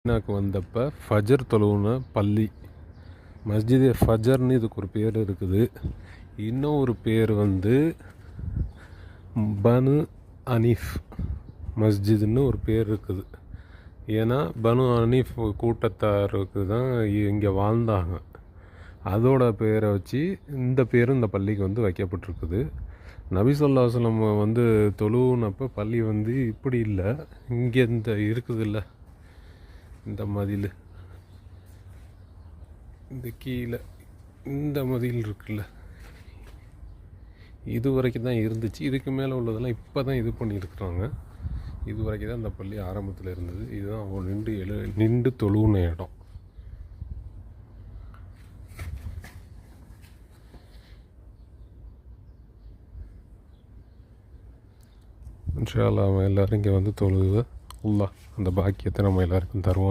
மதீனாவுக்கு வந்தப்போ ஃபஜர் தொழுவுன பள்ளி மஸ்ஜித் ஃபஜர்னு இதுக்கு ஒரு பேர் இருக்குது. இன்னும் ஒரு பேர் வந்து பனு அனீஃப் மஸ்ஜிதுன்னு ஒரு பேர் இருக்குது. ஏன்னா பனு அனீஃப் கூட்டத்தாருக்கு தான் இங்கே வாழ்ந்தாங்க. அதோட பேரை வச்சு இந்த பேரும் இந்த பள்ளிக்கு வந்து வைக்கப்பட்டிருக்குது. நபி ஸல்லல்லாஹு அலைஹி வஸல்லம் வந்து தொழுவுனப்போ பள்ளி வந்து இப்படி இல்லை, இங்கே இந்த இருக்குது இல்லை இந்த மதில், இந்த கீழே இந்த மதில் இருக்குல்ல, இது வரைக்கும் தான் இருந்துச்சு. இதுக்கு மேலே உள்ளதெல்லாம் இப்போ தான் இது பண்ணியிருக்கிறாங்க. இது வரைக்கும் தான் இந்த பள்ளி ஆரம்பத்தில் இருந்தது. இதுதான் அவங்க நின்று தொழுவுன இடம். இன்ஷா அல்லாஹ் எல்லோரும் இங்கே வந்து தொழுது அல்லாஹ் அந்த பாக்கியத்தை நம்ம எல்லாருக்கும் தருவோம்.